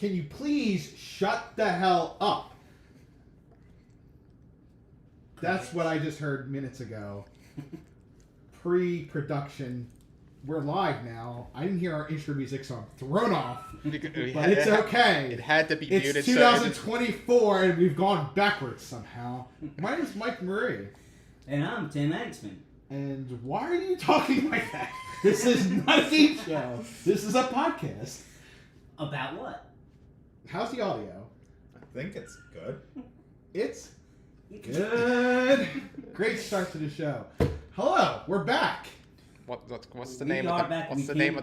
can you please shut the hell up? That's what I just heard minutes ago. Pre-production. We're live now. I didn't hear our intro music, so I'm thrown off. But it's okay. It had to be muted. It's 2024, and we've gone backwards somehow. My name is Mike Murray. And I'm Tim Axman. And why are you talking like that? This is not a game show. This is a podcast. About what? How's the audio? I think it's good. It's good. Great start to the show. Hello, we're back. What's the name of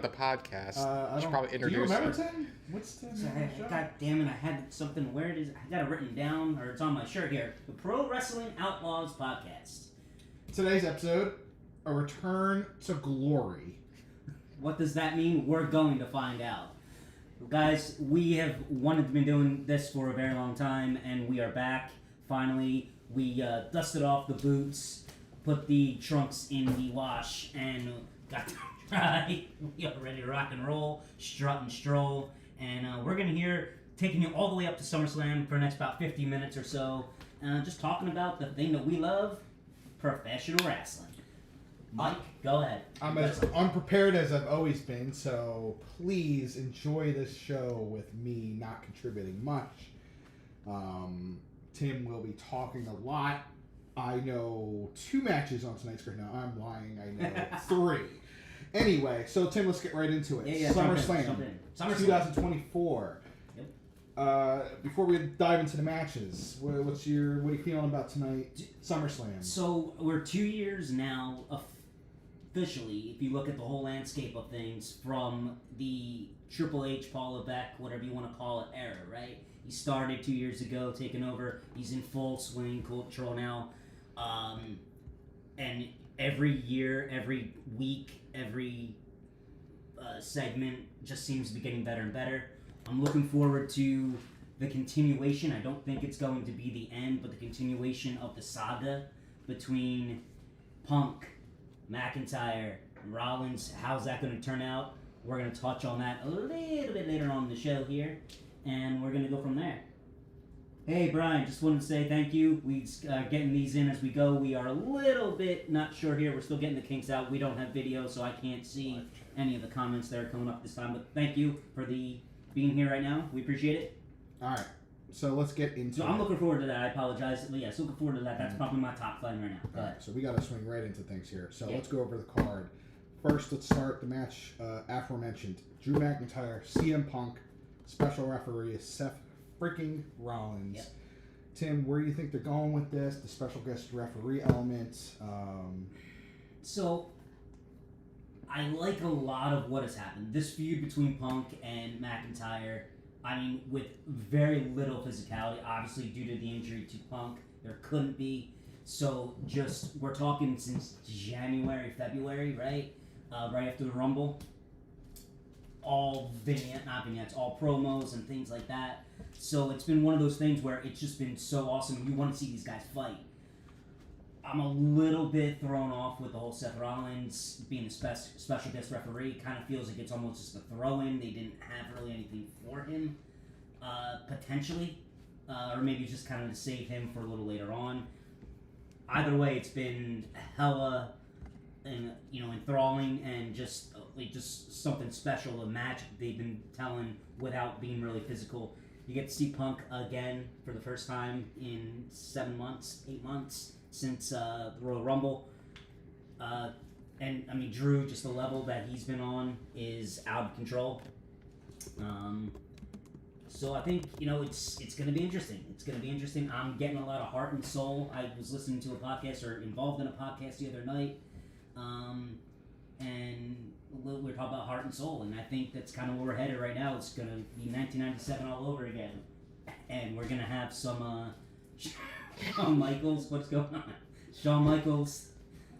the podcast? I should probably introduce. Do you remember, Tim? What's the name of the show? God damn it! I had something. Where it is? I got it written down, or it's on my shirt here. The Pro Wrestling Outlaws Podcast. Today's episode, a return to glory. What does that mean? We're going to find out. Guys, we have wanted to be doing this for a very long time, and we are back. Finally, we dusted off the boots, put the trunks in the wash, and got to try. We are ready to rock and roll, strut and stroll, and we're going to taking you all the way up to SummerSlam for the next about 50 minutes or so, just talking about the thing that we love, professional wrestling. Mike, go ahead. I'm as unprepared as I've always been, so please enjoy this show with me not contributing much. Tim will be talking a lot. I know 2 matches on tonight's card. Now I'm lying. I know 3. Anyway, so Tim, let's get right into it. Yeah, SummerSlam, jump in. 2024. Yep. Before we dive into the matches, what are you feeling about tonight? SummerSlam. So we're 2 years now officially, if you look at the whole landscape of things, from the Triple H, Paul Levesque, whatever you want to call it, era, right? He started 2 years ago, taking over. He's in full swing control now. And every year, every week, every segment just seems to be getting better and better. I'm looking forward to the continuation. I don't think it's going to be the end, but the continuation of the saga between Punk, McIntyre, and Rollins. How's that going to turn out? We're going to touch on that a little bit later on in the show here, and we're going to go from there. Hey, Brian, just wanted to say thank you. We're getting these in as we go. We are a little bit not sure here. We're still getting the kinks out. We don't have video, so I can't see any of the comments that are coming up this time, but thank you for being here right now. We appreciate it. All right, so let's get into So I'm looking forward to that. I apologize. But yes, looking forward to that. That's probably my top five right now. All right, so we got to swing right into things here. So Yeah. let's go over the card. First, let's start the match aforementioned. Drew McIntyre, CM Punk, special referee is Seth freaking Rollins. Yep. Tim, where do you think they're going with this? The special guest referee element? So I like a lot of what has happened. This feud between Punk and McIntyre, I mean, with very little physicality, obviously due to the injury to Punk, there couldn't be. So we're talking since January, February, right? Right after the Rumble. All vignettes, all promos and things like that. So it's been one of those things where it's just been so awesome. You want to see these guys fight. I'm a little bit thrown off with the whole Seth Rollins being a special guest referee. Kind of feels like it's almost just a throw-in. They didn't have really anything for him, potentially. Or maybe just kind of to save him for a little later on. Either way, it's been hella enthralling and just something special, a magic they've been telling without being really physical. You get to see Punk again for the first time in 8 months since the Royal Rumble. And I mean, Drew, just the level that he's been on is out of control. So I think, it's going to be interesting. It's going to be interesting. I'm getting a lot of heart and soul. I was listening to a podcast or involved in a podcast the other night. And we were talking about heart and soul, and I think that's kind of where we're headed right now. It's going to be 1997 all over again. And we're going to have some Shawn Michaels, what's going on? Shawn Michaels,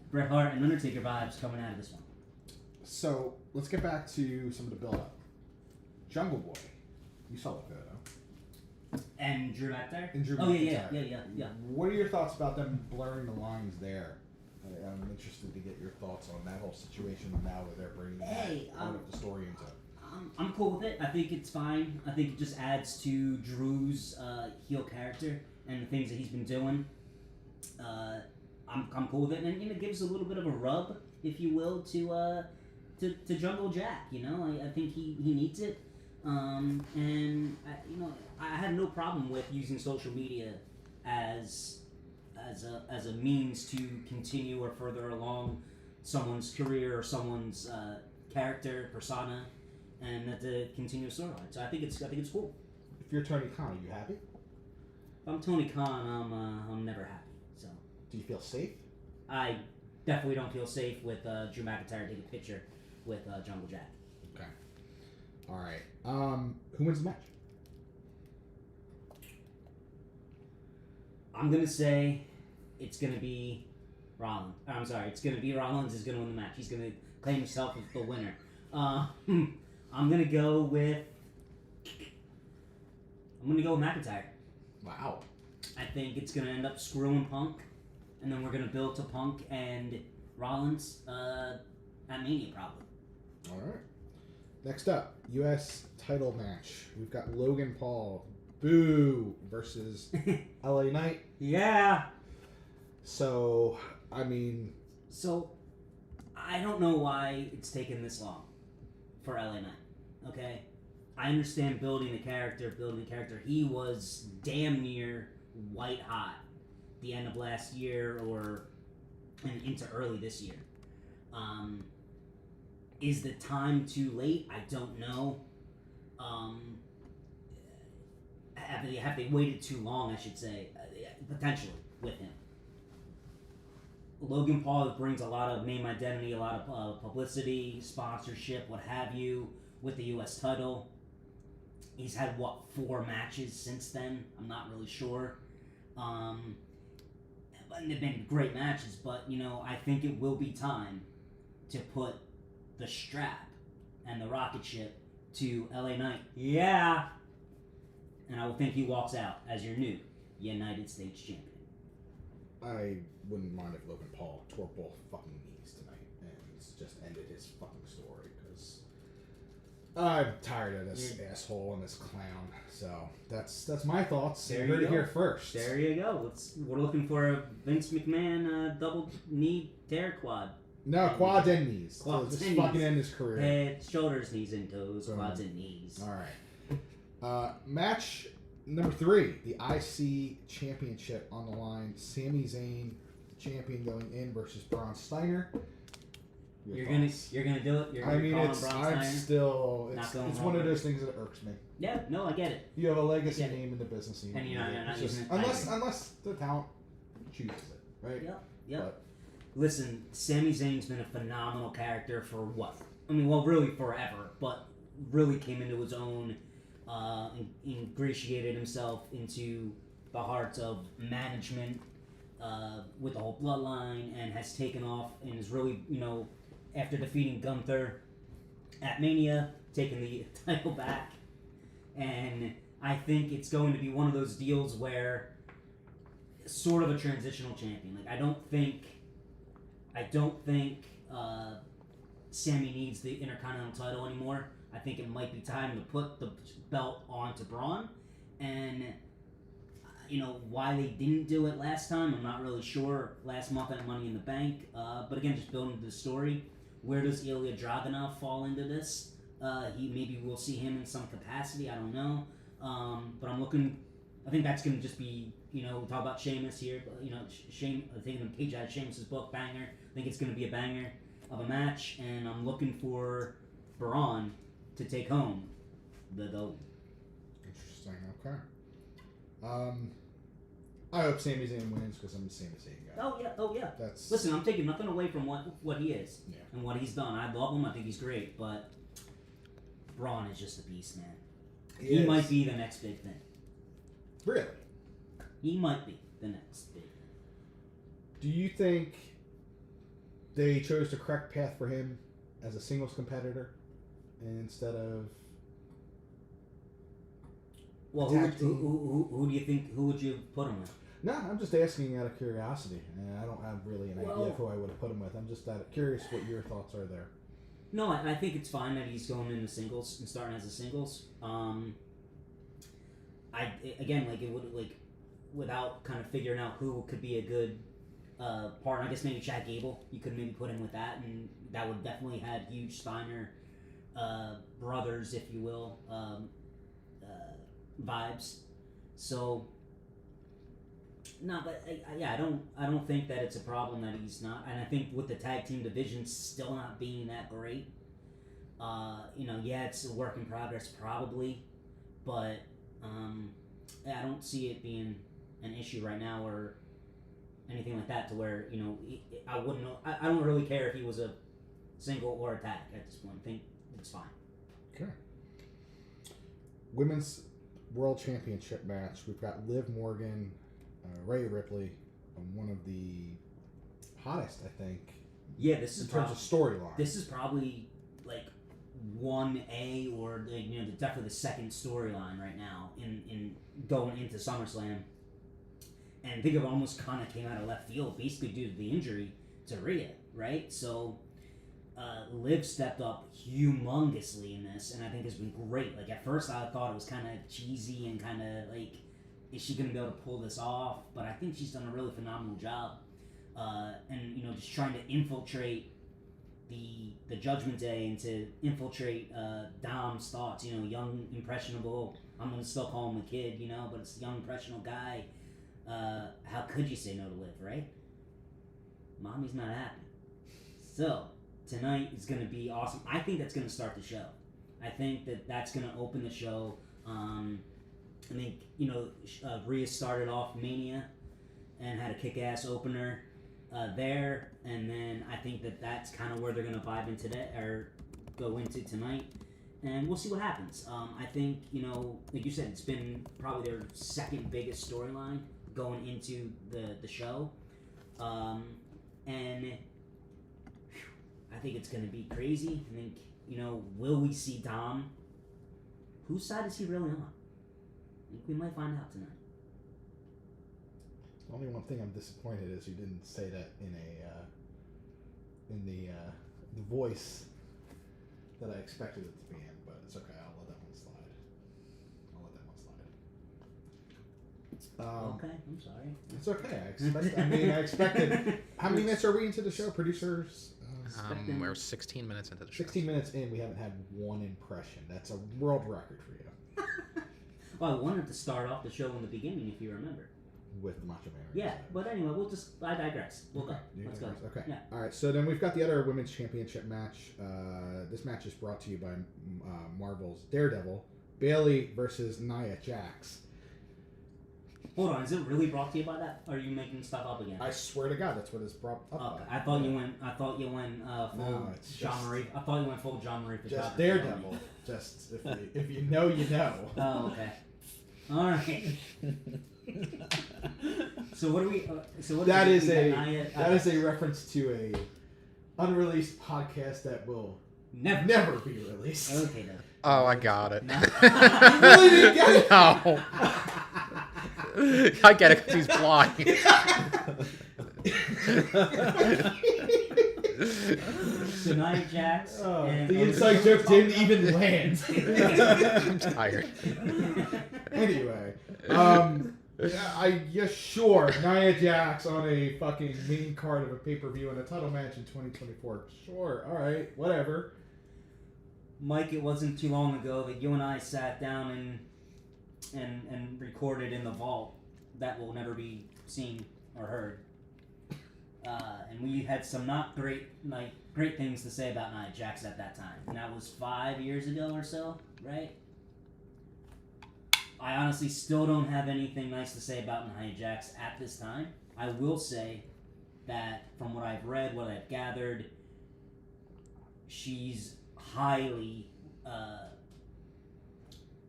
Bret Hart, and Undertaker vibes coming out of this one. So let's get back to some of the build-up. Jungle Boy. You saw the photo. And Drew McIntyre? And Drew Oh, McIntyre. yeah. What are your thoughts about them blurring the lines there? I'm interested to get your thoughts on that whole situation now that they're bringing part of the story into it. I'm cool with it. I think it's fine. I think it just adds to Drew's heel character and the things that he's been doing. I'm cool with it, and it gives a little bit of a rub, if you will, to Jungle Jack. You know, I think he needs it, and I have no problem with using social media as a means to continue or further along someone's career or someone's character persona, and to continue a storyline. So I think it's cool. If you're Tony Khan, are you happy? If I'm Tony Khan, I'm never happy. So Do you feel safe? I definitely don't feel safe with Drew McIntyre taking a picture with Jungle Jack. Okay. All right. Who wins the match? I'm gonna say it's gonna be Rollins. I'm sorry, it's gonna be Rollins is gonna win the match. He's gonna claim himself as the winner. I'm gonna go with McIntyre. Wow. I think it's gonna end up screwing Punk, and then we're gonna build to Punk and Rollins at Mania probably. All right. Next up, U.S. title match. We've got Logan Paul, Boo, versus LA Knight. Yeah. So, I mean... So, I don't know why it's taken this long for LA Knight, okay? I understand building the character. He was damn near white hot the end of last year and into early this year. Is the time too late? I don't know. Have they waited too long, I should say, potentially, with him. Logan Paul brings a lot of name identity, a lot of publicity, sponsorship, what have you, with the U.S. title. He's had, 4 matches since then? I'm not really sure. They've been great matches, but, I think it will be time to put the strap and the rocket ship to LA Knight. Yeah! And I will think he walks out as your new United States champion. I wouldn't mind if Logan Paul tore both fucking knees tonight and just ended his fucking story, because I'm tired of this asshole and this clown. So that's my thoughts. There you heard you it go. here first. There you go. We're looking for a Vince McMahon double knee tear quad. No, quads and knees. Quads Just and fucking knees. end his career. Head, shoulders, knees, and toes. Quads and knees. All right. Match number 3, the IC Championship on the line. Sami Zayn, the champion, going in versus Braun Steiner. You're gonna do it. You're gonna call him Braun Steiner. It's one of those things that irks me. Yeah, no, I get it. You have a legacy name in the business, And you're not just, using it. unless the talent chooses it, right? Yep. But, Listen, Sami Zayn's been a phenomenal character for really forever, but really came into his own, ingratiated himself into the hearts of management with the whole bloodline, and has taken off and is really, after defeating Gunther at Mania, taking the title back. And I think it's going to be one of those deals where sort of a transitional champion. Like, I don't think Sami needs the Intercontinental title anymore. I think it might be time to put the belt onto Braun. And, why they didn't do it last time, I'm not really sure. Last month at Money in the Bank. But again, just building the story. Where does Ilya Dragunov fall into this? Maybe we'll see him in some capacity. I don't know. But I think that's going to just be, we talk about Sheamus here. But, taking a page out of Sheamus' book, banger. I think it's going to be a banger of a match, and I'm looking for Braun to take home the gold. interesting. Okay. I hope Sami Zayn wins because I'm a Sami Zayn guy. Oh yeah. Listen, I'm taking nothing away from what he is and what he's done. I love him. I think he's great, but Braun is just a beast, man. He might be the next big thing. Really? He might be the next big thing. Do you think they chose the correct path for him as a singles competitor instead of... Well, who do you think? Who would you put him with? No, I'm just asking out of curiosity. I don't have really an idea of who I would have put him with. I'm just curious what your thoughts are there. No, I think it's fine that he's going into singles and starting as a singles. It would without kind of figuring out who could be a good partner. I guess maybe Chad Gable. You could maybe put him with that, and that would definitely have huge Steiner brothers, if you will, vibes. So. No, but I don't think that it's a problem that he's not, and I think with the tag team division still not being that great, it's a work in progress probably, but I don't see it being an issue right now or anything like that to where I wouldn't know. I don't really care if he was a single or a tag at this point. I think it's fine. Okay. Women's World Championship match. We've got Liv Morgan. Rhea Ripley, one of the hottest, I think. Yeah, this is in terms of storyline. This is probably like 1A or definitely the second storyline right now in going into SummerSlam. And I think it almost kind of came out of left field, basically due to the injury to Rhea, right? So Liv stepped up humongously in this, and I think has been great. Like at first, I thought it was kind of cheesy and kind of like, is she going to be able to pull this off? But I think she's done a really phenomenal job. And just trying to infiltrate the Judgment Day and to infiltrate Dom's thoughts. Young, impressionable. I'm going to still call him a kid, but it's a young, impressionable guy. How could you say no to Liv, right? Mommy's not happy. So, tonight is going to be awesome. I think that's going to start the show. I think that's going to open the show. I think, Rhea started off Mania and had a kick-ass opener there, and then I think that's kind of where they're going to vibe into go into tonight, and we'll see what happens. I think, like you said, it's been probably their second biggest storyline going into the show, and I think it's going to be crazy. I think, will we see Dom? Whose side is he really on? I think we might find out tonight. The only one thing I'm disappointed is you didn't say that in the voice that I expected it to be in, but it's okay. I'll let that one slide. Okay, I'm sorry. It's okay. I expected. How many minutes are we into the show, producers? We're 16 minutes into the show. 16 minutes in, we haven't had one impression. That's a world record for you. Well, I wanted to start off the show in the beginning, if you remember. With the Macho Man. Yeah, but anyway, I digress. We'll go. Let's go. Okay. Yeah. All right, so then we've got the other Women's Championship match. This match is brought to you by Marvel's Daredevil. Bayley versus Nia Jax. Hold on, is it really brought to you by that? Or are you making stuff up again? I swear to God, that's what it's brought up okay. by. I thought you went full John Marie. I thought you went full John Marie. Just Daredevil. Just if you know, you know. Oh, okay. All right. So what do we? That is a reference to a unreleased podcast that will never be released. Okay then. Oh, I got it. No. You really didn't get it? No. I get it because he's blind. So Nia Jax. The inside joke didn't even land. I'm tired. Anyway, sure, Nia Jax on a fucking main card of a pay-per-view and a title match in 2024. Sure, all right, whatever. Mike, it wasn't too long ago that you and I sat down and recorded in the vault that will never be seen or heard. And we had some not great things to say about Nia Jax at that time. And that was 5 years ago or so, right? I honestly still don't have anything nice to say about Nia Jax at this time. I will say that from what I've read, what I've gathered, she's highly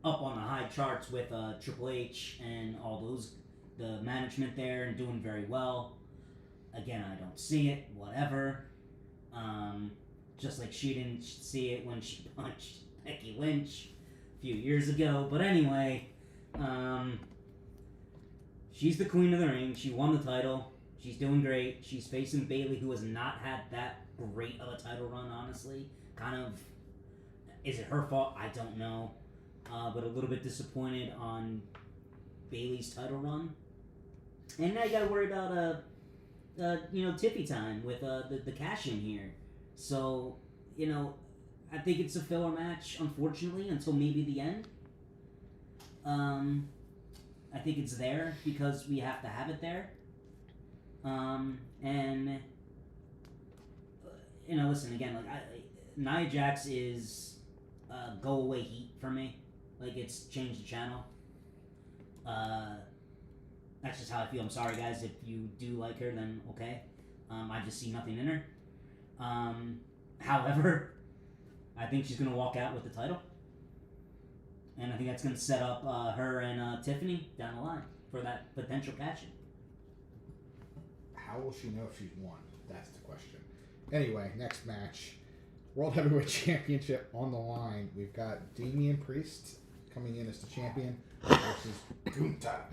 up on the high charts with Triple H and all the management there, and doing very well. Again, I don't see it, whatever. Just like she didn't see it when she punched Becky Lynch a few years ago. But anyway, she's the queen of the ring. She won the title. She's doing great. She's facing Bayley, who has not had that great of a title run, honestly. kind of, is it her fault? I don't know. But a little bit disappointed on Bayley's title run. And now you got to worry about Tiffy time with the cash in here. So, I think it's a filler match, unfortunately, until maybe the end. I think it's there because we have to have it there. And listen again. Nia Jax is go away heat for me. It's changed the channel. That's just how I feel. I'm sorry, guys. If you do like her, then okay. I just see nothing in her. However, I think she's gonna walk out with the title, and I think that's gonna set up her and Tiffany down the line for that potential cash-in. How will she know if she's won? That's the question. Anyway, next match. World Heavyweight Championship on the line. We've got Damian Priest coming in as the champion versus Gunther.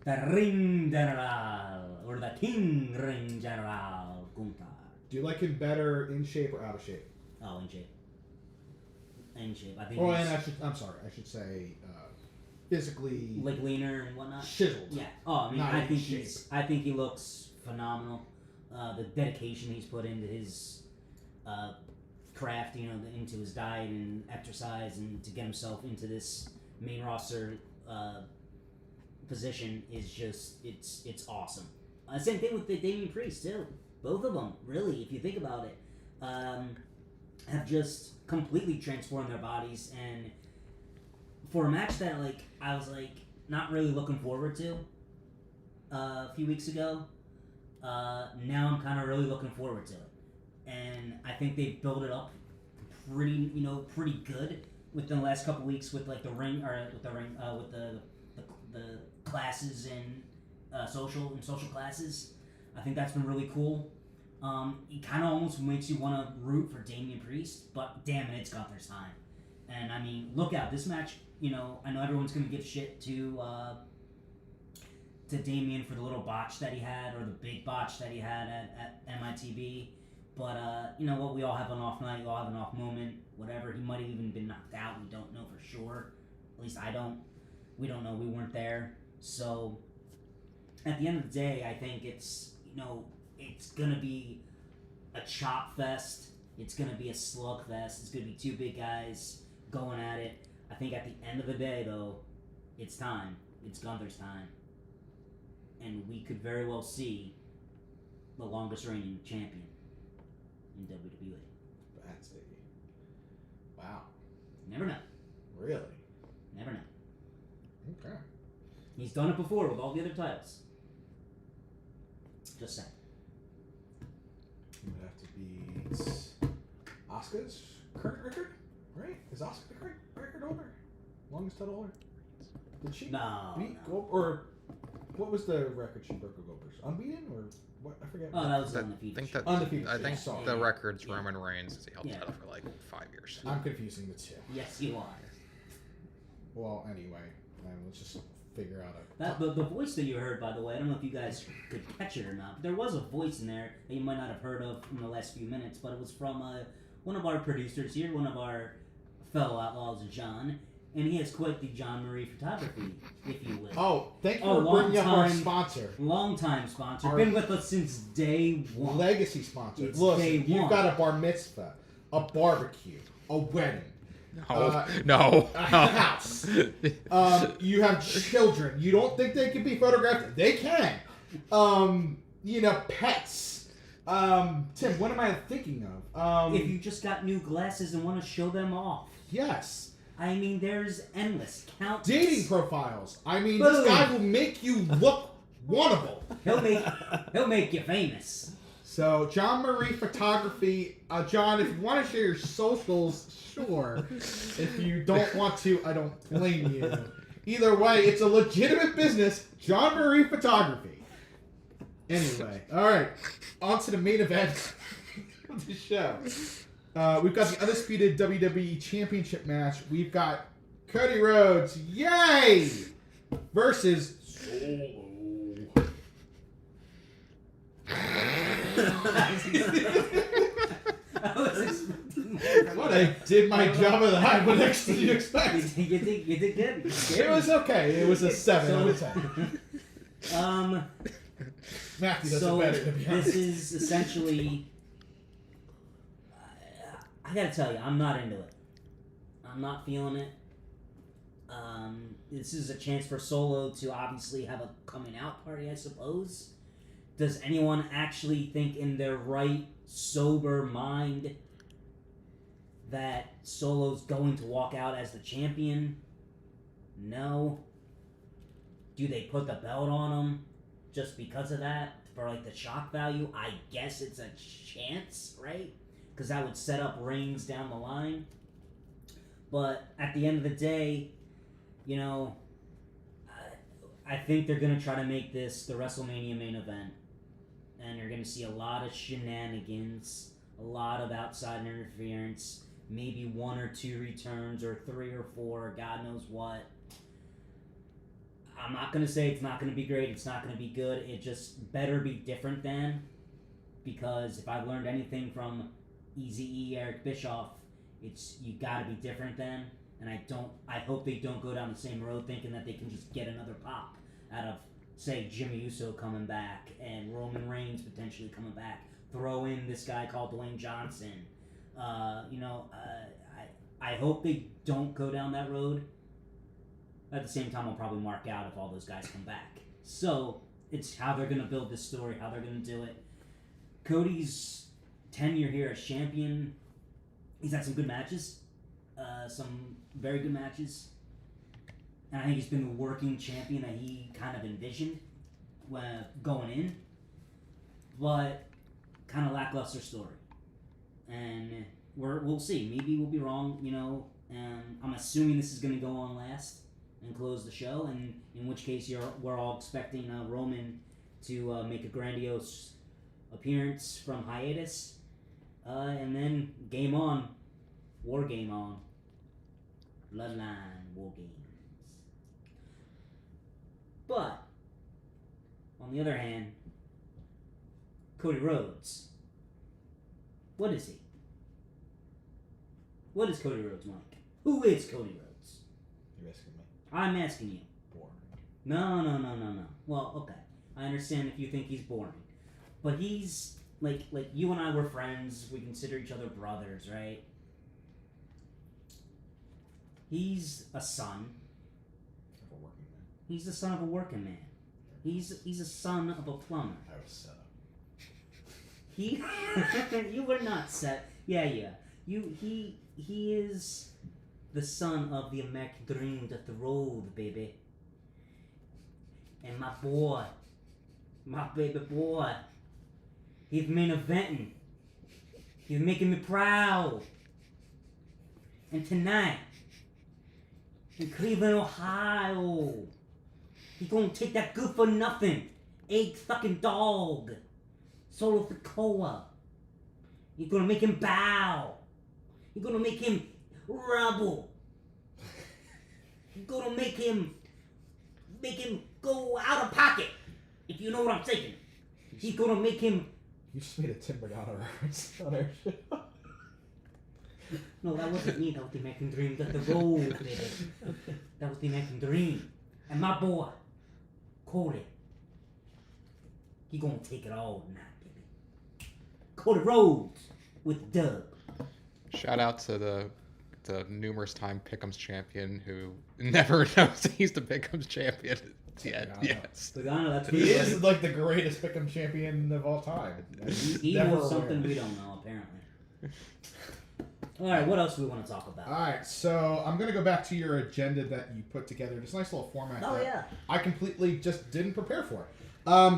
The Ring General, or the King Ring General, Gunther. Do you like him better in shape or out of shape? Oh, in shape. In shape. I think. Oh, and I should say, physically. Leaner and whatnot. Chiseled. Yeah. Oh, I mean, Not I in think shape. I think he looks phenomenal. The dedication he's put into his craft, into his diet and exercise, and to get himself into this main roster position is just it's awesome. Same thing with the Damian Priest too. Both of them, really, if you think about it, have just completely transformed their bodies. And for a match that I was not really looking forward to a few weeks ago, now I'm kind of really looking forward to it. And I think they've built it up pretty good within the last couple weeks with the ring with the classes and social classes. I think that's been really cool. It kind of almost makes you want to root for Damian Priest, but damn it, it's Gunther's time. And I mean, look out, this match. I know everyone's gonna give shit to Damian for the little botch that he had, or the big botch that he had at MITB. But you know what? We all have an off night. We all have an off moment. Whatever. He might have even been knocked out. We don't know for sure. At least I don't. We don't know. We weren't there. So at the end of the day, I think it's it's gonna be a chop fest. It's gonna be a slug fest. It's gonna be two big guys going at it. I think at the end of the day, though, it's time. It's Gunther's time, and we could very well see the longest reigning champion in WWE. That's a wow. Never know. Really? Never know. Okay. He's done it before with all the other titles. Just saying. It would have to beat Asuka's current record, right? Is Asuka the current record holder? Longest title holder? Did she beat Gold, or what was the record she broke with Goldberg? Unbeaten or what? I forget. Oh, that was undefeated. Undefeated. I think Sorry. the record's Roman Reigns. He held the title for 5 years. I'm confusing the two. Yes, you are. Well, anyway, let's just figure out The voice that you heard, by the way, I don't know if you guys could catch it or not, but there was a voice in there that you might not have heard of in the last few minutes, but it was from one of our producers here, one of our fellow outlaws, John, and he has quite the John Marie photography, if you will. Oh, thank you for bringing up our sponsor. Long-time sponsor. Been with us since day one. Legacy sponsor. It's Look, day you've one. got a bar mitzvah, a barbecue, a wedding. No. A house. You have children. You don't think they can be photographed? They can. Pets. Tim, what am I thinking of? If you just got new glasses and want to show them off. Yes. I mean, there's endless, countless. Dating profiles. I mean, Boom. this guy will make you look wannable. He'll make you famous. So, John Marie Photography. John, if you want to share your socials, sure. If you don't want to, I don't blame you. Either way, it's a legitimate business. John Marie Photography. Anyway, all right. On to the main event of the show. We've got the undisputed WWE Championship match. We've got Cody Rhodes, yay, versus Solo. I was expecting more. What I did my job of the high. What next did you expect? You did good. It was okay. It was a 7 out of 10. Matthew does it better, to be honest. This is essentially. I gotta tell you, I'm not into it. I'm not feeling it. This is a chance for Solo to obviously have a coming out party, I suppose. Does anyone actually think in their right, sober mind that Solo's going to walk out as the champion? No. Do they put the belt on him just because of that? For like the shock value? I guess it's a chance, right? Because that would set up rings down the line. But at the end of the day, you know, I think they're going to try to make this the WrestleMania main event. And you're going to see a lot of shenanigans, a lot of outside interference, maybe 1 or 2 returns, or 3 or 4, God knows what. I'm not going to say it's not going to be great, it's not going to be good, it just better be different than, because if I've learned anything from Eazy-E, Eric Bischoff, it's you got to be different than, and I hope they don't go down the same road thinking that they can just get another pop out of, say, Jimmy Uso coming back and Roman Reigns potentially coming back. Throw in this guy called Dwayne Johnson. I hope they don't go down that road. At the same time, I'll probably mark out if all those guys come back. So, it's how they're going to build this story, how they're going to do it. Cody's tenure here as champion, he's had some good matches. Some very good matches. And I think he's been the working champion that he kind of envisioned going in. But kind of lackluster story. And we'll see. Maybe we'll be wrong, you know. I'm assuming this is going to go on last and close the show. And in which case we're all expecting Roman to make a grandiose appearance from hiatus. And then game on. War game on. Bloodline War Games. But, on the other hand, Cody Rhodes. What is he? What is Cody Rhodes, Mike? Who is Cody Rhodes? You're asking me. I'm asking you. Boring. No. Well, okay. I understand if you think he's boring. But he's, like you and I were friends. We consider each other brothers, right? He's a son. Of a working man. He's the son of a working man. He's a son of a plumber. I was set up. He, you were not set. Yeah. He is the son of the American dream that the road, baby. And my baby boy, he's main eventing. He's making me proud. And tonight, in Cleveland, Ohio, he's gonna take that good for nothing, egg sucking dog, Solo Sikoa. He's gonna make him bow. He's gonna make him rubble. He's gonna make him go out of pocket, if you know what I'm saying. He's gonna make him. You just made a Tim Bernardo reference on our show. No, that wasn't me. That was the American Dream. That's the road, baby. That was the American Dream. And my boy, Cody, he gonna take it all tonight, baby. Cody Rhodes with Doug. Shout out to the numerous time Pick'em's champion who never knows he's the Pick'em's champion yet. Yes. Pagano, that's He is like the greatest Pick'em champion of all time. He knows something we don't know, apparently. All right, what else do we want to talk about? All right, so I'm going to go back to your agenda that you put together. This nice little format that I completely just didn't prepare for.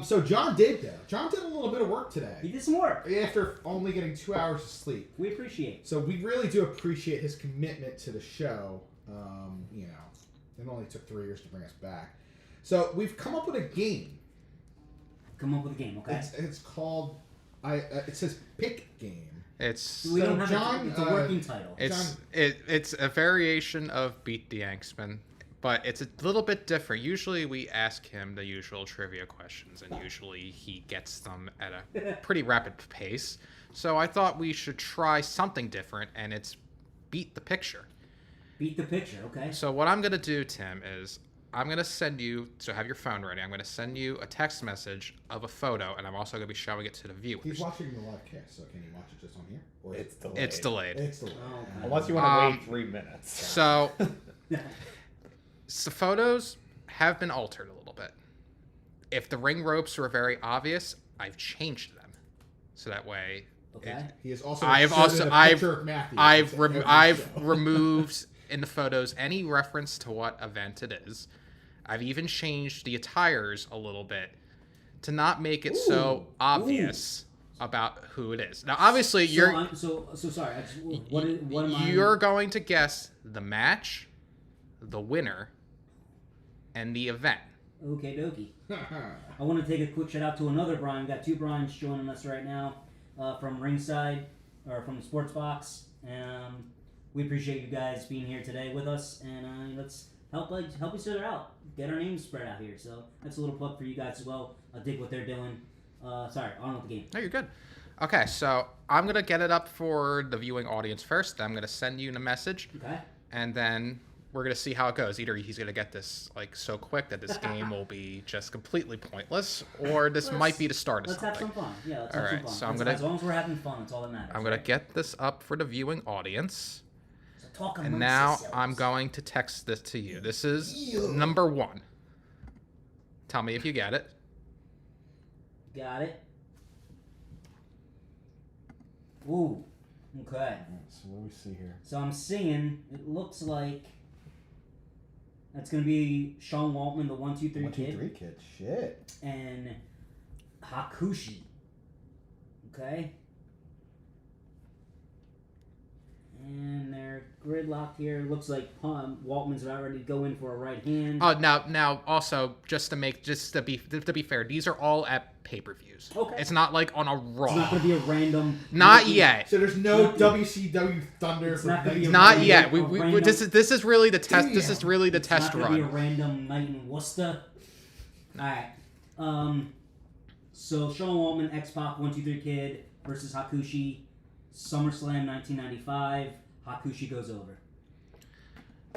So John did, though. John did a little bit of work today. He did some work. After only getting 2 hours of sleep. We appreciate it. So we really do appreciate his commitment to the show. You know, it only took 3 years to bring us back. So we've come up with a game. Come up with a game, okay? It's called, it says Pick Game. We don't have John, it's a working title. It's a variation of Beat the Yanksman, but it's a little bit different. Usually we ask him the usual trivia questions, and usually he gets them at a pretty rapid pace. So I thought we should try something different, and it's beat the picture. Beat the picture, okay? So what I'm going to do, Tim, is I'm going to send you, so have your phone ready, I'm going to send you a text message of a photo, and I'm also going to be showing it to the viewers. He's watching the live cast, so can he watch it just on here? Or It's delayed. It's delayed. It's delayed. Oh, okay. Unless you want to wait 3 minutes. So, the photos have been altered a little bit. If the ring ropes were very obvious, I've changed them. So that way... Okay. He is also I've inserted also- a picture of Matthew I've into every I've show. removed in the photos any reference to what event it is. I've even changed the attires a little bit to not make it so Ooh. obvious about who it is. Now, obviously, So you're I'm, so sorry. What am I? you're going to guess the match, the winner, and the event. Okay, dokie. I want to take a quick shout out to another Brian. We've got 2 Brians joining us right now from Ringside, or from the Sports Box. We appreciate you guys being here today with us, and let's help each other out. Get our names spread out here. So that's a little plug for you guys as well. I dig what they're doing. Sorry, on with the game. No, you're good. Okay, so I'm going to get it up for the viewing audience first. Then I'm going to send you a message, Okay. and then we're going to see how it goes. Either he's going to get this like so quick that this game will be just completely pointless, or this might be the start of Let's have something. some fun. Yeah, let's All have some right, fun. so I'm As- gonna- as long as we're having fun, that's all that matters. I'm going to right? get this up for the viewing audience, So talk and amongst now yourselves. I'm going to text this to you. This is number 1. Tell me if you get it. Got it. Ooh. Okay. So what do we see here? So I'm seeing. It looks like that's gonna be Sean Waltman, the 1, 2, 3 1, 2, kid, 3 kid. Shit. and Hakushi. Okay. And they're gridlocked here. Looks like Waltman's about ready to go in for a right hand. Oh, now also just to be fair, these are all at pay-per-views. Okay. It's not like on a Raw. It's not gonna be a random. Not yet. So there's no Not- WCW Thunder It's for not gonna be a Not random- yet. a random- This is really the test. This is really the It's test not gonna be a run. random night in Worcester. Alright. So Sean Waltman, X-Pac, 1, 2, 3 Kid versus Hakushi. SummerSlam 1995. Hakushi goes over.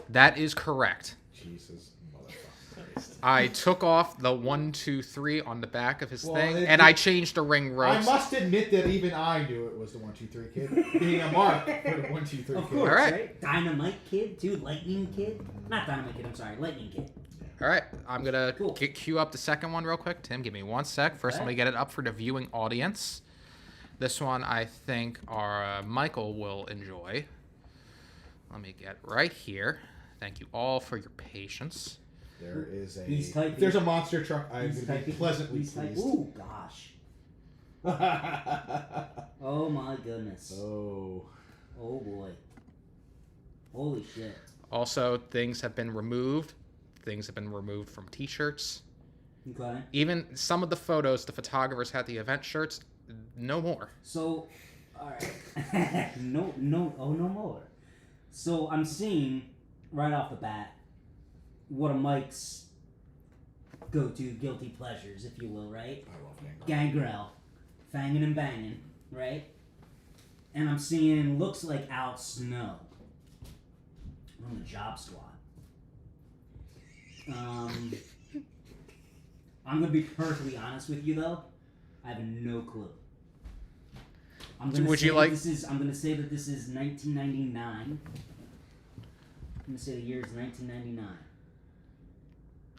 That is correct. Jesus motherfucker Christ. I took off the 1, 2, 3 on the back of his Well, thing, it- and I changed the ring I ropes. must admit that even I knew it was the 1, 2, 3 kid, being a mark for the 1, 2, 3 Of kid. course, All right. right? Dynamite Kid, too. Lightning Kid. Not Dynamite Kid, I'm sorry. Lightning Kid. All right, I'm gonna Cool. cue up the second one real quick. Tim, give me 1 sec. First, Okay. let me get it up for the viewing audience. This one I think our Michael will enjoy. Let me get right here. Thank you all for your patience. There is a. He's typing. If there's a monster truck, I'm He's going to be typing- pleasantly he's typing- pleased. Ooh, gosh. Oh, my goodness. Oh. Oh, boy. Holy shit. Also, things have been removed. Things have been removed from T-shirts. Okay. Even some of the photos the photographers had the event shirts, no more. So, alright. no more. So, I'm seeing, right off the bat, one of Mike's go-to guilty pleasures, if you will, right? I love Gangrel. Gangrel. Fangin' and banging, right? And I'm seeing, looks like Al Snow on the Job Squad. I'm gonna be perfectly honest with you, though. I have no clue. I'm gonna Would say you that like- I'm gonna say that this is 1999. I'm gonna say the year is 1999.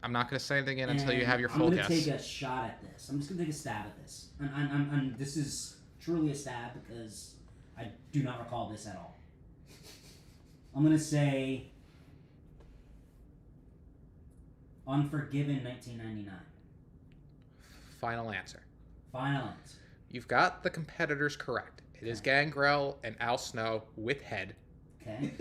I'm not going to say anything again until you And have your full I'm guess. gonna take a shot at this. I'm just gonna take a stab at this, and this is truly a stab because I do not recall this at all. I'm gonna say Unforgiven 1999. Final answer. Final answer. You've got the competitors correct. It is Gangrel and Al Snow with head. Okay.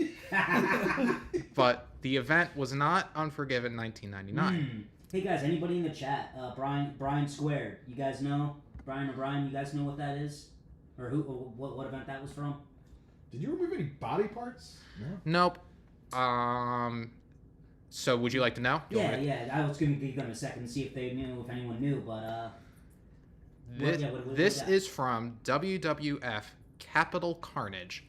But the event was not Unforgiven 1999. Hey guys, anybody in the chat? Brian Squared. You guys know Brian O'Brien? You guys know what that is, or who? Or what event that was from? Did you remove any body parts? No. Nope. So would you like to know? You want Yeah, me to- yeah. I was going to give them a second to see if they knew, if anyone knew, but This, what this that? is from WWF Capital Carnage,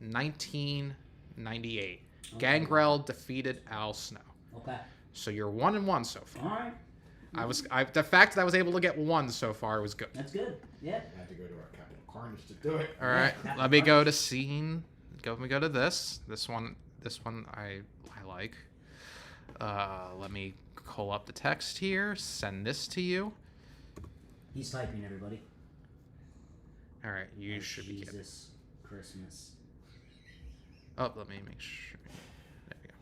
1998. Okay. Gangrel defeated Al Snow. Okay. So you're 1-1 so far. All right. The fact that I was able to get 1 so far was good. That's good. Yeah. I had to go to our Capital Carnage to do it. All right, Yeah, let me go to scene. Let me go to this. This one I like. Let me call up the text here. Send this to you. He's typing, everybody. All right, you Oh, should be getting. Jesus Christmas. Oh, let me make sure. There we go.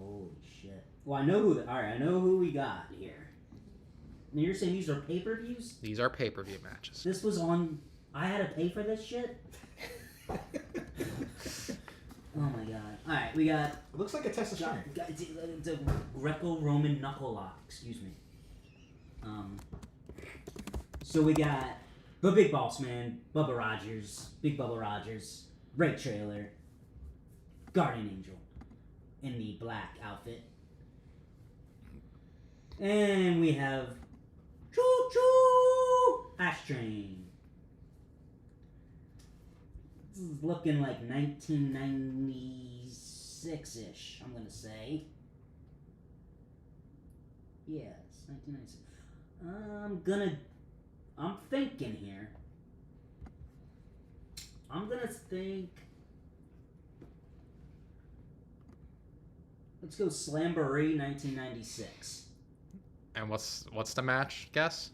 Holy shit. Well, I know who. All right, I know who we got here. Now you're saying these are pay-per-views? These are pay-per-view matches. This was on. I had to pay for this shit. Oh my god! All right, we got It looks like a test of strength. the Greco-Roman knuckle lock. Excuse me. So we got the Big Boss Man, Bubba Rogers, Big Bubba Rogers, Ray Trailer, Guardian Angel, in the black outfit, and we have Choo Choo Ash Train. This is looking like 1996-ish, I'm gonna say. Yes, 1996. I'm thinking here. I'm gonna think. Let's go Slamboree 1996. And what's the match? Guess.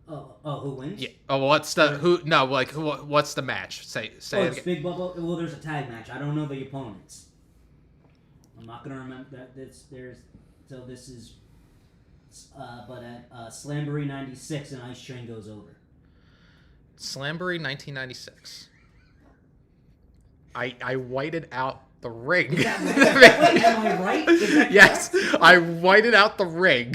Oh, who wins? Yeah. Oh, what's the who? No, like what's the match? Say Oh, it it's again. Big Bubba. Well, there's a tag match. I don't know the opponents. I'm not gonna remember that. This is, but at Slamboree 96, an Ice Train goes over. Slamboree 1996. I whited out the ring. Is that right? Wait, am I right? Is that Yes, correct? I whited out the ring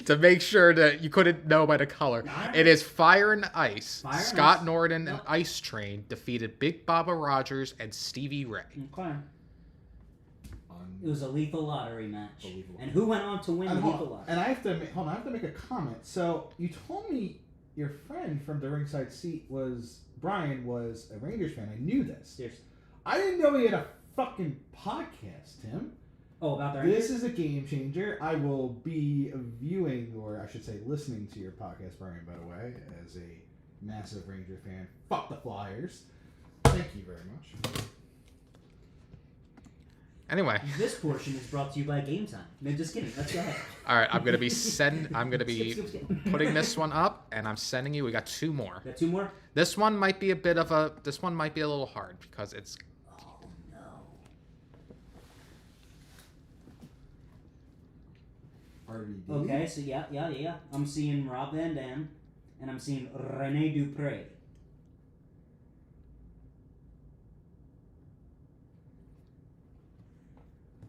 to make sure that you couldn't know by the color. Alright. It is Fire and Ice. Fire and Scott Ice. Norton and Yep. Ice Train defeated Big Baba Rogers and Stevie Ray. Okay. It was a lethal lottery match. Unbelievable. And who went on to win the And, lethal lottery? I have to I have to make a comment. So you told me your friend from the ringside seat Brian was a Rangers fan. I knew this. Seriously. I didn't know he had a fucking podcast, Tim. Oh, about the This Rangers? is a game changer. I will be viewing, or I should say listening to your podcast, Brian, by the way, as a massive Ranger fan. Fuck the Flyers. Thank you very much. Anyway, This portion is brought to you by Game Time. No, just kidding. Let's go ahead. all right, I'm gonna be Skip. putting this one up, and I'm sending you. We got 2 more. Got 2 more? This one might be a little hard because it's Oh, no. RVD. Okay, so yeah. I'm seeing Rob Van Dam, and I'm seeing Rene Dupree.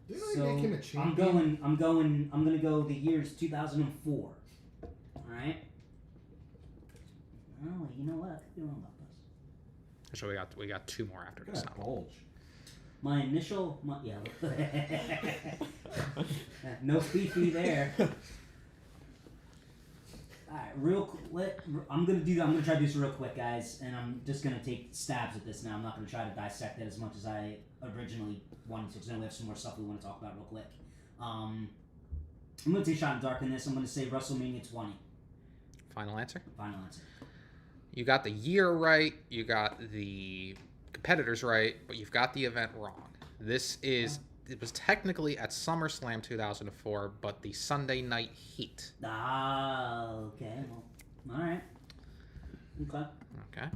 Didn't I So make him a champion? I'm gonna go the years 2004. Alright? Oh, you know what? I could be wrong about this. so we got 2 more after Look at this that now. bulge. No fee there. Alright, I'm gonna try to do this real quick, guys, and I'm just gonna take stabs at this now. I'm not gonna try to dissect it as much as I originally wanted to, because then we have some more stuff we want to talk about real quick. I'm gonna take a shot in the dark in this. I'm gonna say WrestleMania 20. Final answer. Final answer. You got the year right, you got the competitors right, but you've got the event wrong. It was technically at SummerSlam 2004, but the Sunday Night Heat. Ah, okay. Well, all right. Okay. Okay.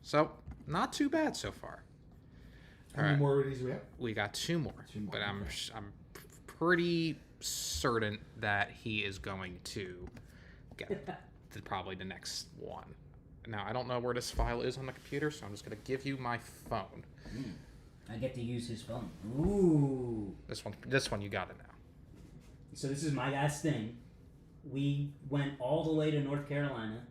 So, not too bad so far. How many more of these do we have? We got 2 more, 2 more, but okay. I'm pretty certain that he is going to get probably the next one. Now, I don't know where this file is on the computer, so I'm just going to give you my phone. I get to use his phone. Ooh. This one you got it now. So this is my guy's thing. We went all the way to North Carolina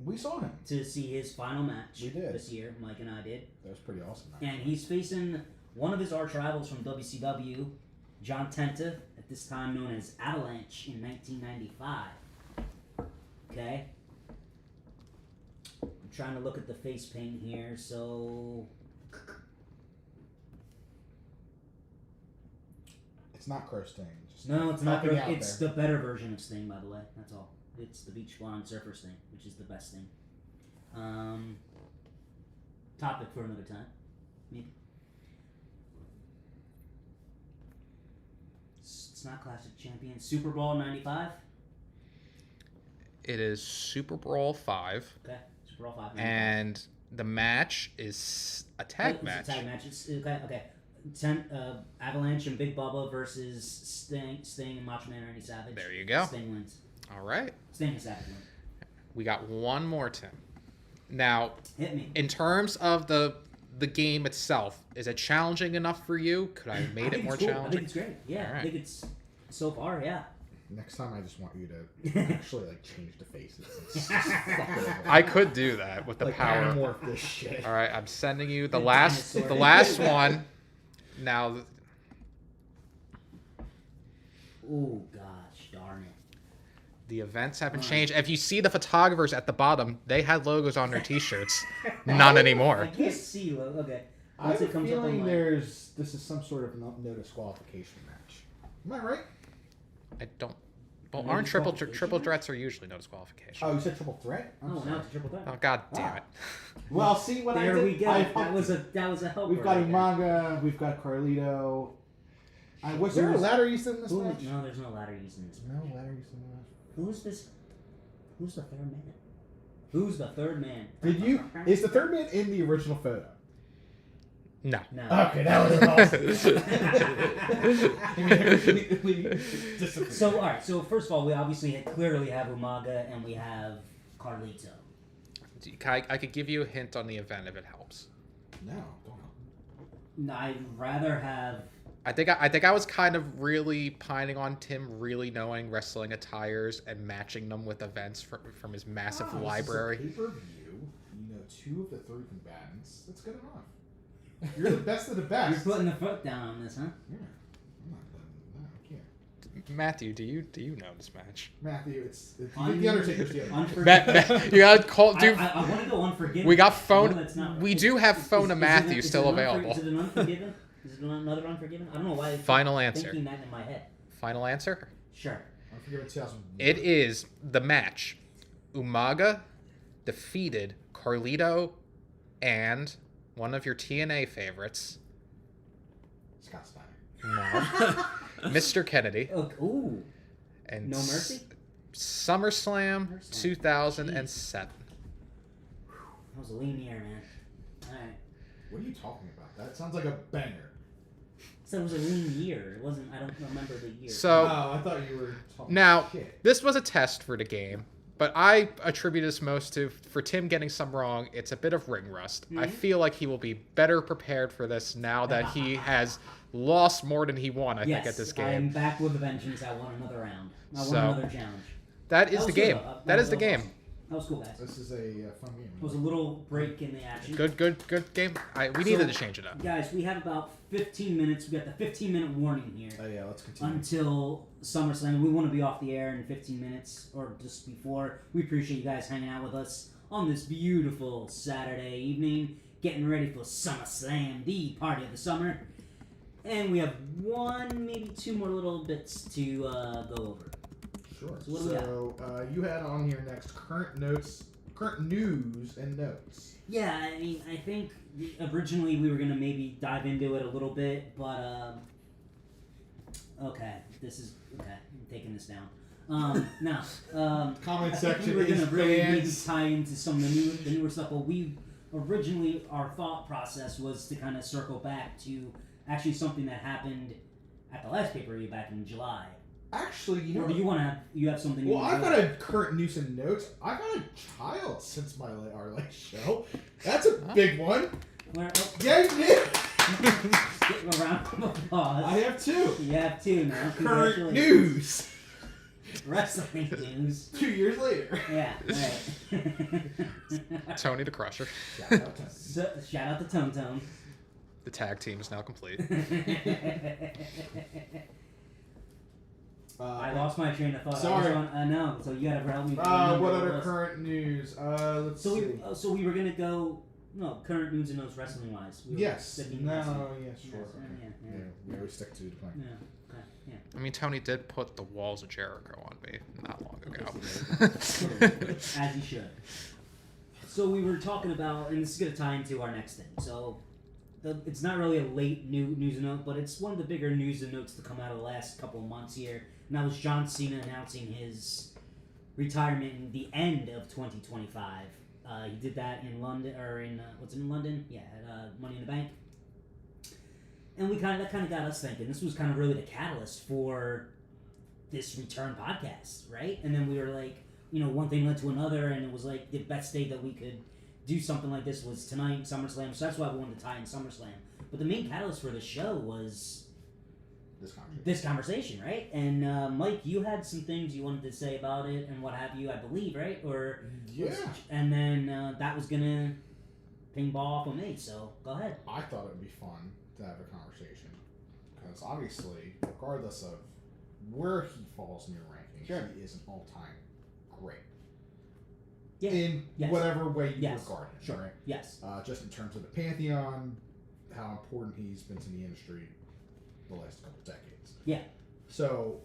We saw him. to see his final match We did. this year. Mike and I did. That was pretty awesome. And he's facing one of his arch rivals from WCW, John Tenta, at this time known as Avalanche in 1995. Okay? I'm trying to look at the face paint here, so... It's not Crow Sting. Just No, it's not. helping out It's there. the better version of Sting, by the way. That's all. It's the Beach Blonde Surfer Sting, which is the best thing. Topic for another time, maybe. It's not Classic Champion. Super Bowl '95. It is Super Brawl 5, Okay, Super Bowl 5. and the match is a tag match. It's a tag match. It's, okay. Avalanche and Big Bubba versus Sting and Macho Man Randy Savage. There you go. Sting wins. All right. Sting and Savage win. We got one more, Tim. Now, Hit me. in terms of the game itself, is it challenging enough for you? Could I have made it think more it's cool. I challenging? think it's great. Yeah, All right. I think it's so far. Yeah. Next time, I just want you to actually like change the faces. And just fuck it over. I could do that with the like power. Animorph this shit. All right, I'm sending you the The last dinosaur. one. Now, Oh gosh, darn it. the events haven't Alright. changed. If you see the photographers at the bottom, they had logos on their T-shirts. None I anymore. can't see. Okay. I Once have it a comes up on feeling my... this is some sort of no disqualification match. Am I right? I don't. Well, No aren't triple disqualification? threats are usually no disqualification? Oh, you said triple threat? I'm Oh, sorry. now it's a triple threat. Oh, god damn Ah. it! Well, see what I There did? we go. I That helped was you. a helper. We've got right there. Umaga. We've got Carlito. Was there a ladder used in this Who, match? no, there's no ladder used in this. No ladder used in the match. Who's this? Who's the third man? Who's the third man? Did you? Is the third man in the original photo? No. No. Okay, that was awesome. So, all right. So, first of all, we obviously clearly have Umaga and we have Carlito. I could give you a hint on the event if it helps. No, don't help. No, I'd rather have. I think I was kind of really pining on Tim really knowing wrestling attires and matching them with events from his massive library. This is a pay-per-view. You know 2 of the 3 combatants. That's good enough. You're the best of the You're best. putting the foot down on this, huh? Yeah. I'm not done. No, I can't. Matthew, do you know this match? Matthew, it's the Undertaker's deal. Unforgiven. You gotta call, dude. I want to go Unforgiven. We got No, phone. that's not We right. do have phone Is of it- Matthew is it still an available. Is it an Unforgiven? Is it another Unforgiven? I don't know why. I'm Final answer. Thinking that in my head. Final answer. Sure. Unforgiven 2001. It is the match. Umaga defeated Carlito and one of your TNA favorites. Scott Steiner. No. Mr. Kennedy. Oh, ooh. And No Mercy? SummerSlam SummerSlam. 2007. That was a lean year, man. Alright. What are you talking about? That sounds like a banger. So it was a lean year. It wasn't. I don't remember the year. So- Oh, I thought you were talking Now, shit. this was a test for the game, but I attribute this most to, for Tim getting some wrong, it's a bit of ring rust. I Mhm. feel like he will be better prepared for this now that he has lost more than he won, I yes, think, at this I'm game. back with a vengeance. I won another round. I won So, another challenge. That is That the was game. good, though. That is the was game. awesome. That was cool, guys. This is a fun game. It was a little break in the action. Good game. We So- needed to change it up. Guys, we have about 15 minutes. We got the 15-minute warning here Oh yeah, let's continue. until SummerSlam. We want to be off the air in 15 minutes or just before. We appreciate you guys hanging out with us on this beautiful Saturday evening, getting ready for SummerSlam, the party of the summer. And we have one, maybe 2 more little bits to go over. Sure. So what do we So you had on here next current news and notes. Yeah, I mean, I think originally we were gonna maybe dive into it a little bit, but okay, I'm taking this down. Now, Comment I think section we were is gonna really maybe banned. tie into some of the newer stuff, but we originally our thought process was to kind of circle back to actually something that happened at the last pay-per-view back in July. Actually, you Or know. do you have something? Well, you I've wanna got a current news and notes. I've got a child since our last show. That's a big one. Where, oh, Yeah, you did. give a round of applause. I have 2. You have 2 now. Current Congratulations. news. Wrestling news. 2 years later. Yeah, right. Tony the Crusher. Shout out to- Shout out to Tone Tone. The tag team is now complete. I lost my train of thought. Sorry. I was on, no, so you gotta help me. what remember other it was. current news? Let's see. So we were gonna go. No, current news and notes wrestling wise. We were Yes. sticking No. wrestling. Yes. Sure. Yes, Okay. yeah. We always stick to the plan. Yeah. Okay, yeah. I mean, Tony did put the Walls of Jericho on me not long ago. As he should. So we were talking about, and this is going to tie into our next thing. So it's not really a late news and note, but it's one of the bigger news and notes to come out of the last couple of months here. And that was John Cena announcing his retirement in the end of 2025. He did that in London, or in, what's it in London? Yeah, at Money in the Bank. And that kind of got us thinking. This was kind of really the catalyst for this return podcast, right? And then we were like, one thing led to another, and it was like the best day that we could do something like this was tonight, SummerSlam. So that's why we wanted to tie in SummerSlam. But the main catalyst for the show was this conversation, right? And Mike, you had some things you wanted to say about it and what have you, I believe, right? Or Yeah. And then that was gonna ping ball off of me. So go ahead. I thought it would be fun to have a conversation because obviously, regardless of where he falls in your rankings, Sure. he is an all-time great. Yeah. In Yes. whatever way you Yes. regard him, Sure. right? Yes. Just in terms of the pantheon, how important he's been to the industry the last couple decades. Yeah. So,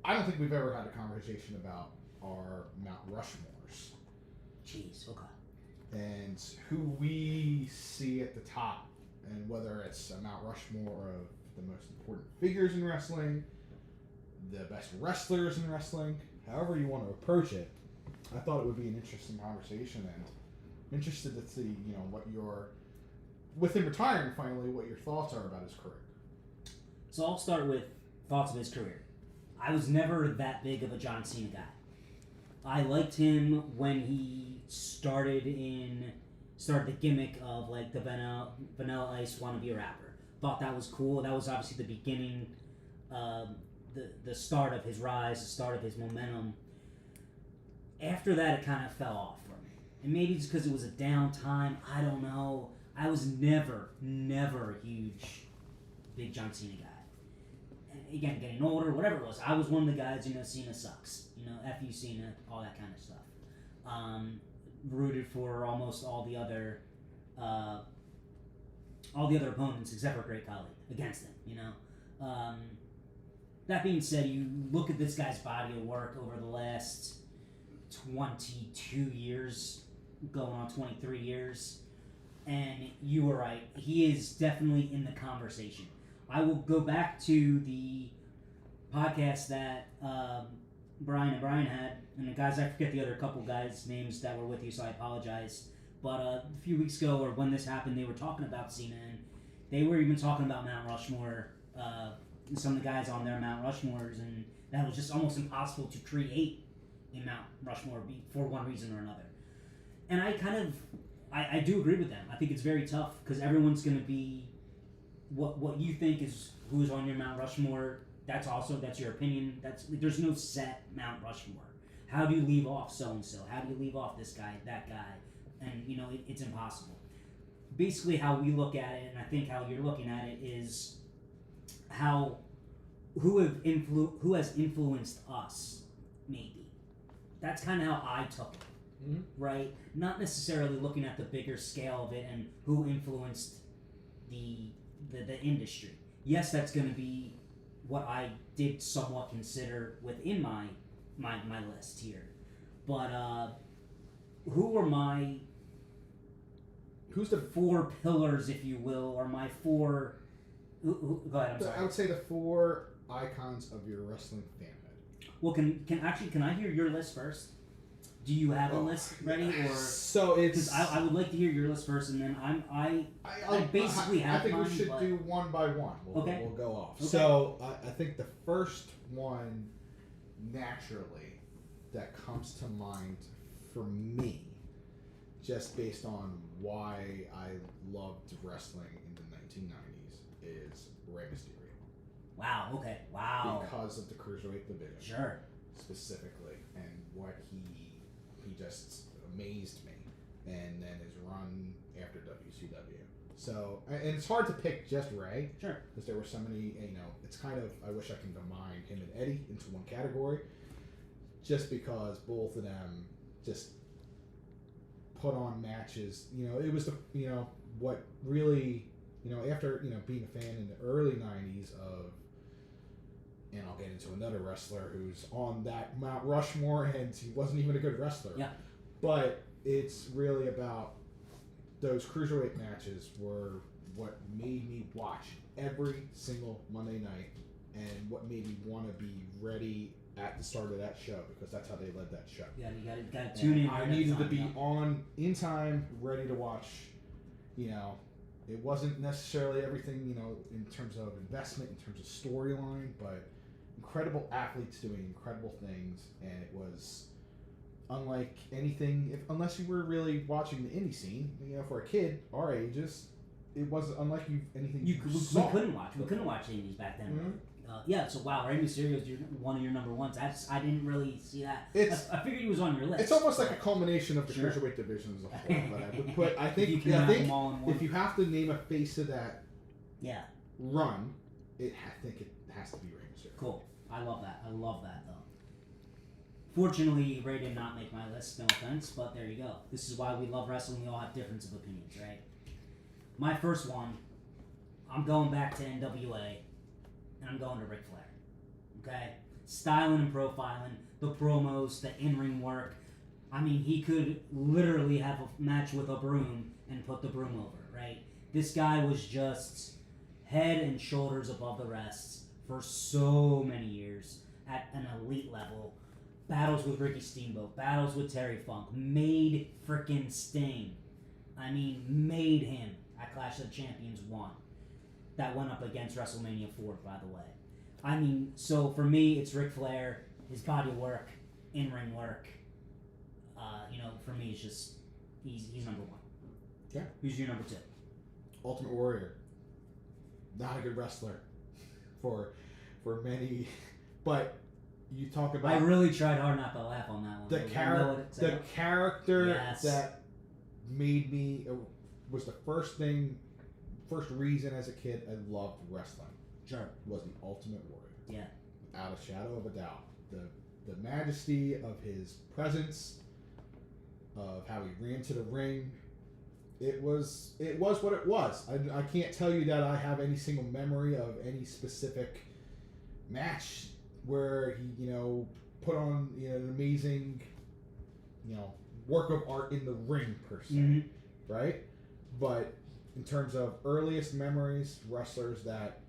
I don't think we've ever had a conversation about our Mount Rushmores Jeez. Okay. and who we see at the top, and whether it's a Mount Rushmore of the most important figures in wrestling, the best wrestlers in wrestling, however you want to approach it. I thought it would be an interesting conversation, and I'm interested to see, what with him retiring finally, what your thoughts are about his career. So I'll start with thoughts of his career. I was never that big of a John Cena guy. I liked him when he started the gimmick of like the Vanilla Ice wanna be a rapper. Thought that was cool. That was obviously the beginning, the start of his rise, the start of his momentum. After that, it kind of fell off for me. And maybe it's because it was a down time. I don't know. I was never a huge, big John Cena guy. And again, getting older, whatever it was, I was one of the guys, Cena sucks. F you Cena, all that kind of stuff. Rooted for almost all the other opponents except for Great Khali against him, That being said, you look at this guy's body of work over the last 22 years, going on 23 years, and you were right. He is definitely in the conversation. I will go back to the podcast that Brian and Brian had, and the guys, I forget the other couple guys' names that were with you, so I apologize. But a few weeks ago, or when this happened, they were talking about Cena, and they were even talking about Mount Rushmore, some of the guys on their Mount Rushmores, and that was just almost impossible to create a Mount Rushmore for one reason or another. And I do agree with them. I think it's very tough because everyone's going to be what you think is who's on your Mount Rushmore. That's your opinion. There's no set Mount Rushmore. How do you leave off so and so? How do you leave off this guy, that guy? And it's impossible. Basically, how we look at it, and I think how you're looking at it, is who has influenced us, maybe. That's kind of how I took it. Mm-hmm. Right? Not necessarily looking at the bigger scale of it and who influenced the industry. Yes, that's going to be what I did somewhat consider within my list here. But who's the 4 pillars, if you will, or my 4... go ahead, I'm sorry. I would say the 4 icons of your wrestling fanhood. Well, can I hear your list first? Do you have a list ready, or so it's? Because I would like to hear your list first, and then I basically have. I think mine, we should but... do one by one. Okay. We'll go off. Okay. So I think the first one naturally that comes to mind for me, just based on why I loved wrestling in the 1990s, is Rey Mysterio. Wow. Okay. Wow. Because of the Cruiserweight division. Sure. specifically, and what he just amazed me, and then his run after WCW. So, and it's hard to pick just Ray. Sure. Because there were so many, it's kind of, I wish I can combine him and Eddie into one category, just because both of them just put on matches. It was what really, after, being a fan in the early 90s of, and I'll get into another wrestler who's on that Mount Rushmore, and he wasn't even a good wrestler. Yeah. But it's really about those cruiserweight matches were what made me watch every single Monday night, and what made me want to be ready at the start of that show, because that's how they led that show. Yeah, you got to tune in. I needed to be on in time, ready to watch. It wasn't necessarily everything, in terms of investment, in terms of storyline, but incredible athletes doing incredible things, and it was unlike anything, unless you were really watching the indie scene. For a kid our ages, it wasn't unlike anything we saw. couldn't watch. We couldn't watch indies back then. Mm-hmm. So wow, Rey Mysterio is one of your number ones. I didn't really see that. I figured he was on your list. It's almost like a culmination of the cruiserweight division as a whole. But I would put. I think if you have to name a face of that run, I think it has to be Rey Mysterio. Cool. I love that though. Fortunately, Ray did not make my list, no offense, but there you go. This is why we love wrestling. We all have difference of opinions, right? My first one, I'm going back to NWA, and I'm going to Ric Flair. Okay? Styling and profiling, the promos, the in-ring work. I mean, he could literally have a match with a broom and put the broom over, right? This guy was just head and shoulders above the rest for so many years at an elite level. Battles with Ricky Steamboat, battles with Terry Funk, made frickin' Sting. I mean, made him at Clash of the Champions 1. That went up against WrestleMania 4, by the way. I mean, so for me, it's Ric Flair, his body work, in-ring work. For me, it's just, he's number one. Yeah. Who's your number two? Ultimate Warrior. Not a good wrestler for many, but you talk about. I really tried hard not to laugh on that one. The character that made me was the first reason as a kid I loved wrestling. Sure. Was the Ultimate Warrior. Yeah. Without a shadow of a doubt, the majesty of his presence, of how he ran to the ring. It was what it was. I can't tell you that I have any single memory of any specific match where he, put on an amazing, work of art in the ring per se, mm-hmm. right? But in terms of earliest memories, wrestlers that,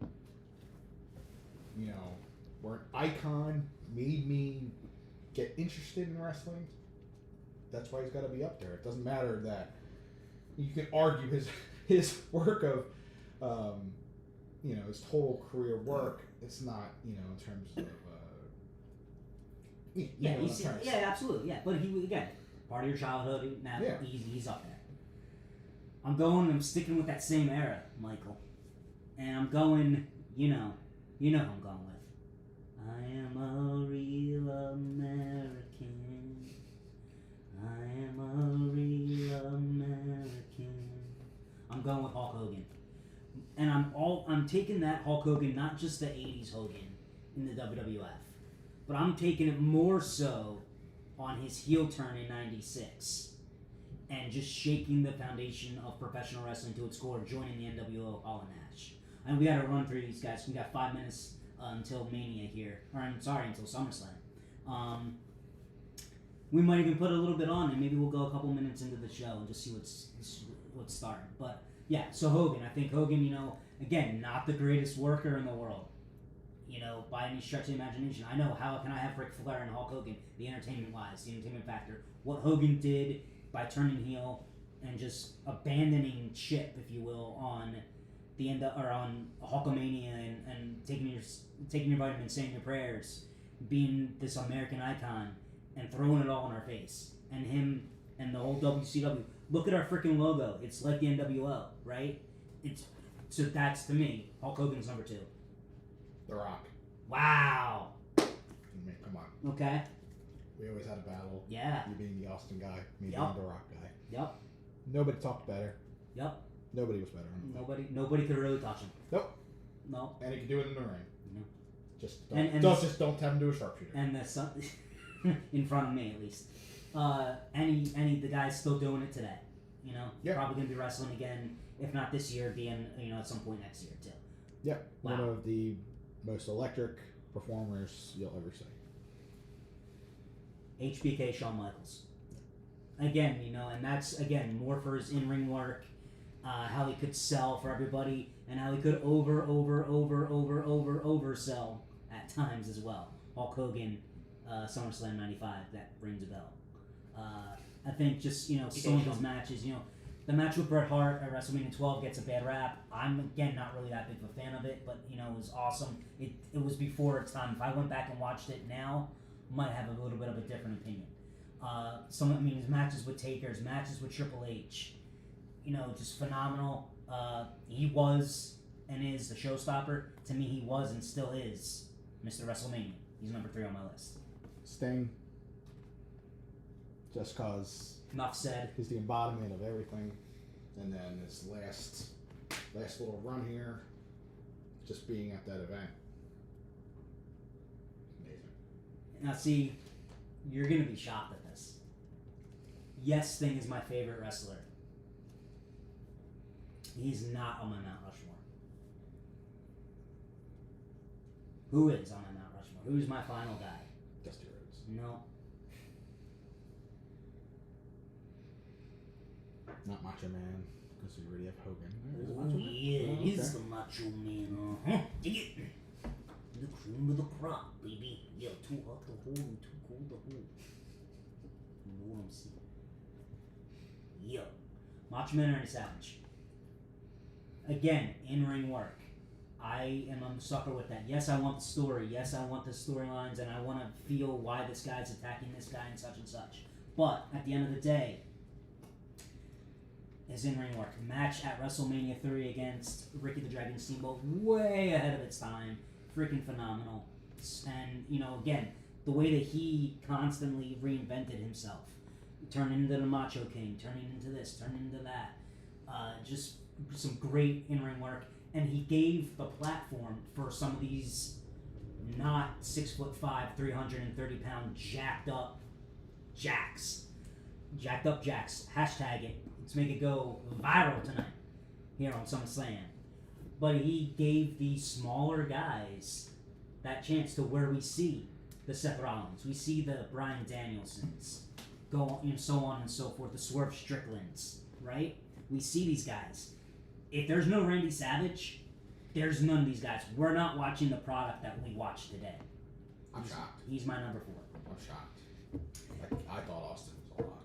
were an icon, made me get interested in wrestling. That's why he's got to be up there. It doesn't matter that you can argue his work of, his total career work. It's not, in terms of. Absolutely, yeah. But he again, part of your childhood. Now he's up there. I'm sticking with that same era, Michael, and I'm going. You know who I'm going with. I am a real American. I am a real American. I'm going with Hulk Hogan. And I'm taking that Hulk Hogan, not just the 80s Hogan in the WWF, but I'm taking it more so on his heel turn in 96 and just shaking the foundation of professional wrestling to its core, joining the NWO Hall and Nash. And we got to run through these guys. We got 5 minutes until Mania here, until SummerSlam. We might even put a little bit on, and maybe we'll go a couple minutes into the show and just see what's starting. But yeah, so Hogan. I think Hogan, again, not the greatest worker in the world, by any stretch of the imagination. I know, how can I have Ric Flair and Hulk Hogan, the entertainment-wise, the entertainment factor. What Hogan did by turning heel and just abandoning ship, if you will, on the end on Hulkamania and taking your vitamins, saying your prayers, being this American icon, and throwing it all in our face. And him and the whole WCW. Look at our freaking logo. It's like the NWO, right? So that's, to me, Hulk Hogan's number 2. The Rock. Wow. from me. Come on. Okay. We always had a battle. Yeah. You being the Austin guy, me Yup. being the Rock guy. Yep. Nobody talked better. Yep. Nobody was better on the mic. Nobody could really touch him. Nope. No. And he could do it in the ring. No. Just And don't have him do a sharpshooter. And the son, in front of me at least. The guy's still doing it today. You know, Yep. probably gonna be wrestling again. If not this year, be in at some point next year too. Yep. Wow. One of the most electric performers you'll ever see. HBK Shawn Michaels. Again, and that's again more for his in-ring work, how he could sell for everybody, and how he could oversell at times as well. Hulk Hogan, SummerSlam '95, that rings a bell. I think just some of his matches, the match with Bret Hart at WrestleMania 12 gets a bad rap. I'm again not really that big of a fan of it, but it was awesome. It was before its time. If I went back and watched it now, might have a little bit of a different opinion. His matches with Taker, his matches with Triple H, just phenomenal. He was and is the showstopper. To me, he was and still is Mr. WrestleMania. He's number 3 on my list. Sting. Just cause Enough said. he's the embodiment of everything. And then his last little run here, just being at that event. Amazing. Now, see, you're going to be shocked at this. Yes, Sting is my favorite wrestler. He's not on my Mount Rushmore. Who is on my Mount Rushmore? Who's my final guy? Dusty Rhodes. No. Not Macho Man, because we already have Hogan. There's Oh, Macho Man. yeah, Oh, he's okay. the Macho Man. Dig it. The cream of the crop, baby. Yeah, too hot to hold and too cold to hold. You know what I'm saying? Yeah. Macho Man Randy Savage. Again, in-ring work. I am a sucker with that. Yes, I want the story. Yes, I want the storylines, and I want to feel why this guy's attacking this guy and such. But at the end of the day, his in-ring work. Match at WrestleMania 3 against Ricky the Dragon Steamboat, way ahead of its time. Freaking phenomenal. And, again, the way that he constantly reinvented himself. Turning into the Macho King, turning into this, turning into that. Just some great in-ring work. And he gave the platform for some of these not 6'5", 330-pound jacked up jacks. Jacked up jacks. Hashtag it. Let's make it go viral tonight here on SummerSlam. But he gave these smaller guys that chance to where we see the Seth Rollins, we see the Bryan Danielsons, so on and so forth, the Swerve Stricklands, right? We see these guys. If there's no Randy Savage, there's none of these guys. We're not watching the product that we watch today. I'm shocked. He's my number 4. I'm shocked. I thought Austin was a lot.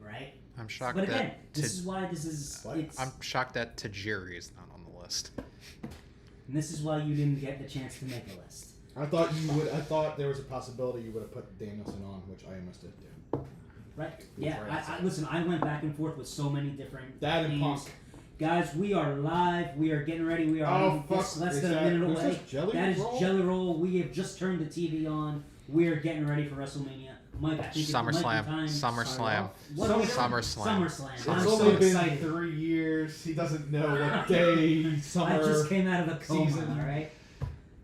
Right? I'm shocked But again, that this is why this is. What? It's, I'm shocked that Tajiri is not on the list. and this is why you didn't get the chance to make a list. I thought you would. I thought there was a possibility you would have put Danielson on, which I almost did do. Right? He was Yeah. right I outside. listen. I went back and forth with so many different. That and names. Punk. Guys, we are live. We are getting ready. We are Oh just fuck! less Is than a that, minute who's away. this, Jelly That is Roll? Jelly Roll. We have just turned the TV on. We are getting ready for WrestleMania. Mike, I think it might be SummerSlam. time. SummerSlam. What are we doing? SummerSlam. SummerSlam. It's I'm SummerSlam. so only been excited. 3 years. He doesn't know what day summer. I just came out of a coma. season. All right.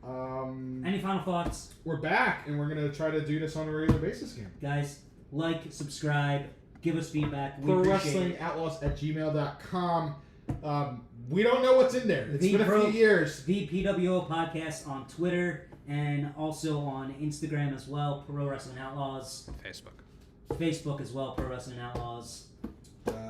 Um, Any final thoughts, we're back, and we're gonna try to do this on a regular basis again. guys? Like, subscribe, give us feedback. We Pro appreciate Wrestling it. Outlaws@gmail.com. We don't know what's in there. It's The been a Pro- few years. The PWO podcast on Twitter and also on Instagram as well. Pro Wrestling Outlaws. Facebook. Facebook as well. Pro Wrestling Outlaws.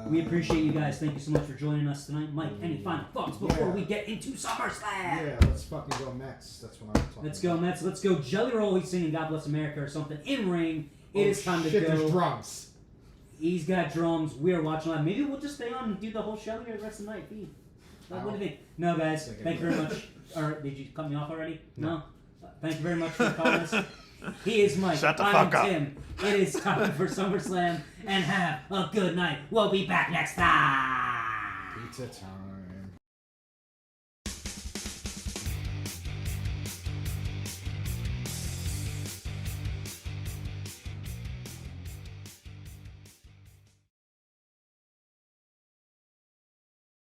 We appreciate you guys. Thank you so much for joining us tonight. Mike, any final thoughts before Yeah. we get into SummerSlam? Yeah, let's fucking go Mets. That's what I'm talking Let's go, about. Mets. Let's go. Jelly Roll. He's singing God Bless America or something in ring. It is time to shit, go. There's drums. He's got drums. We are watching live. Maybe we'll just stay on and do the whole show here the rest of the night. Pete. What do you think? No, guys. Thank you very much. Or did you cut me off already? No. Thank you very much for calling us. He is Mike. Shut the I'm fuck up. Tim. It is time for SummerSlam. And have a good night. We'll be back next time. Pizza time.